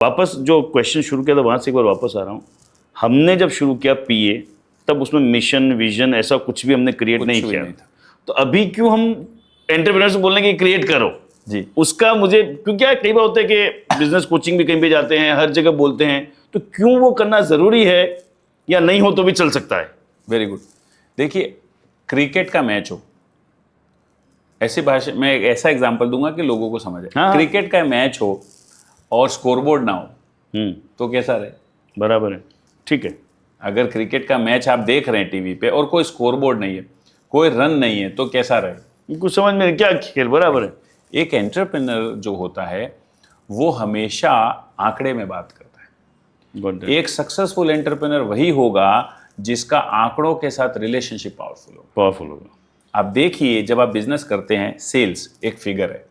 वापस जो क्वेश्चन शुरू किया था वहाँ से एक बार वापस आ रहा हूँ। हमने जब शुरू किया पीए तब उसमें मिशन विजन ऐसा कुछ भी हमने क्रिएट नहीं किया था। तो अभी क्यों हम एंटरप्रेन्योर से बोल रहे हैं कि क्रिएट करो जी, उसका मुझे, क्योंकि क्या कई बार होता है कि बिजनेस कोचिंग भी कहीं पे जाते हैं, हर जगह बोलते हैं, तो क्यों वो करना जरूरी है या नहीं हो तो भी चल सकता है? Very good. देखिए, क्रिकेट का मैच हो, ऐसी भाषा मैं एक ऐसा एग्जांपल दूंगा कि लोगों को समझ आए। हाँ। क्रिकेट का मैच हो और स्कोरबोर्ड ना हो तो कैसा रहे? बराबर है, ठीक है। अगर क्रिकेट का मैच आप देख रहे हैं टीवी पे और कोई स्कोरबोर्ड नहीं है, कोई रन नहीं है, तो कैसा रहे? कुछ समझ में क्या खेल, बराबर है। एक एंटरप्रेन्योर जो होता है वो हमेशा आंकड़े में बात करता है। Got it. एक सक्सेसफुल एंटरप्रेन्योर वही होगा जिसका आंकड़ों के साथ रिलेशनशिप पावरफुल हो। पावरफुल होगा। आप देखिए, जब आप बिजनेस करते हैं, सेल्स एक फिगर है,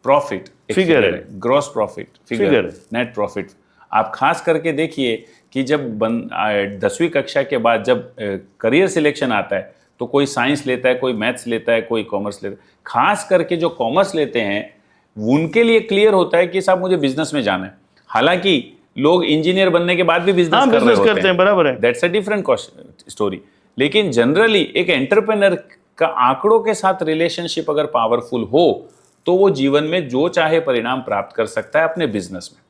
प्रॉफिट एक फिगर है, ग्रॉस प्रॉफिट फिगर फिगर है, नेट प्रॉफिट। आप खास करके देखिए कि जब 10वीं कक्षा के बाद जब करियर सिलेक्शन आता है तो कोई साइंस लेता है, कोई मैथ्स लेता है, कोई कॉमर्स लेता है। खास करके जो कॉमर्स लेते हैं उनके लिए क्लियर होता है कि साहब मुझे बिजनेस में जाना है। हालांकि लोग इंजीनियर बनने के बाद भी बिजनेस कर रहे होते हैं, बराबर है, दैट्स अ डिफरेंट स्टोरी। लेकिन जनरली एक एंटरप्रेन्योर का आंकड़ों के साथ रिलेशनशिप अगर पावरफुल हो तो वो जीवन में जो चाहे परिणाम प्राप्त कर सकता है अपने बिजनेस में।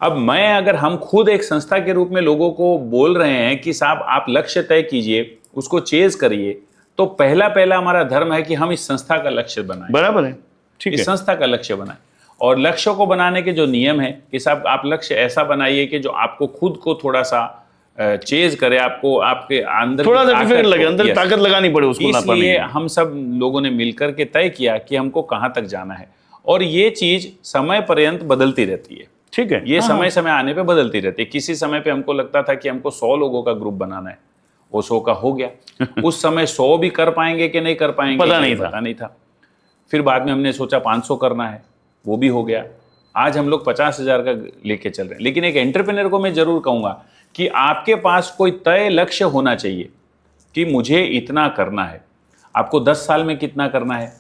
अब अगर हम खुद एक संस्था के रूप में लोगों को बोल रहे हैं कि साहब आप लक्ष्य तय कीजिए, उसको चेज करिए, तो पहला हमारा धर्म है कि हम इस संस्था का लक्ष्य बनाएं। बराबर है, ठीक है। इस संस्था का लक्ष्य बनाएं, और लक्ष्य को बनाने के जो नियम है कि साहब आप लक्ष्य ऐसा बनाइए कि जो आपको खुद को थोड़ा सा चेज करे, आपको आपके अंदर थोड़ा सा डिफिकल्ट लगे, अंदर ताकत लगानी पड़े उसको। इसलिए हम सब लोगों ने मिलकर के तय किया कि हमको कहां तक जाना है, और ये चीज समय पर्यंत बदलती रहती है। ठीक है, ये समय समय आने पे बदलती रहती है। किसी समय पे हमको लगता था कि हमको 100 लोगों का ग्रुप बनाना है, वो 100 का हो गया। उस समय 100 भी कर पाएंगे कि नहीं कर पाएंगे पता नहीं था। फिर बाद में हमने सोचा 500 करना है, वो भी हो गया। आज हम लोग 50,000 का लेके चल रहे हैं। लेकिन एक एंटरप्रेन्योर को मैं जरूर कहूंगा कि आपके पास कोई तय लक्ष्य होना चाहिए कि मुझे इतना करना है। आपको 10 साल में कितना करना है,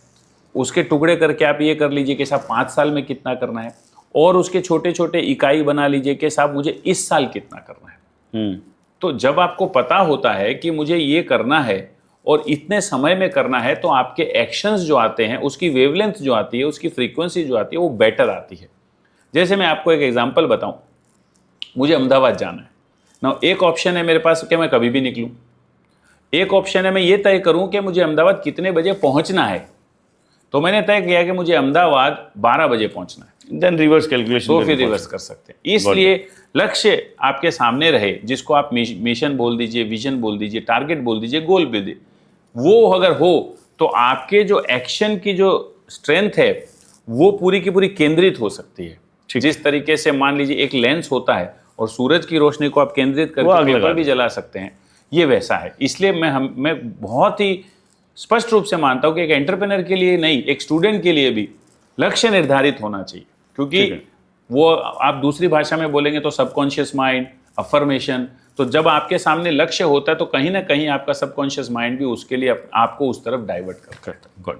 उसके टुकड़े करके आप ये कर लीजिए कि साहब 5 साल में कितना करना है, और उसके छोटे छोटे इकाई बना लीजिए कि साहब मुझे इस साल कितना करना है। तो जब आपको पता होता है कि मुझे ये करना है और इतने समय में करना है, तो आपके एक्शंस जो आते हैं, उसकी वेवलेंथ जो आती है, उसकी फ्रीक्वेंसी जो आती है, वो बेटर आती है। जैसे मैं आपको एक एग्जांपल बताऊं, मुझे अहमदाबाद जाना है ना। एक ऑप्शन है मेरे पास कि मैं कभी भी निकलूं, एक ऑप्शन है मैं ये तय करूं कि मुझे अहमदाबाद कितने बजे पहुंचना है। तो मैंने तय किया कि मुझे अहमदाबाद 12 बजे पहुंचना है। देन रिवर्स कैलकुलेशन, तो फिर रिवर्स कर सकते हैं। इसलिए लक्ष्य आपके सामने रहे, जिसको आप मिशन बोल दीजिए, विजन बोल दीजिए, टारगेट बोल दीजिए, गोल बोल दीजिए, वो अगर हो तो आपके जो एक्शन की जो स्ट्रेंथ है वो पूरी की पूरी केंद्रित हो सकती है। जिस तरीके से मान लीजिए एक लेंस होता है और सूरज की रोशनी को आप केंद्रित करके पेपर भी जला सकते हैं, ये वैसा है। इसलिए मैं बहुत ही स्पष्ट रूप से मानता हूं कि एक एंटरप्रेन्योर के लिए नहीं, एक स्टूडेंट के लिए भी लक्ष्य निर्धारित होना चाहिए। क्योंकि वो आप दूसरी भाषा में बोलेंगे तो सबकॉन्शियस माइंड, अफर्मेशन, तो जब आपके सामने लक्ष्य होता है तो कहीं ना कहीं आपका सबकॉन्शियस माइंड भी उसके लिए आपको उस तरफ डाइवर्ट करता है। गुड।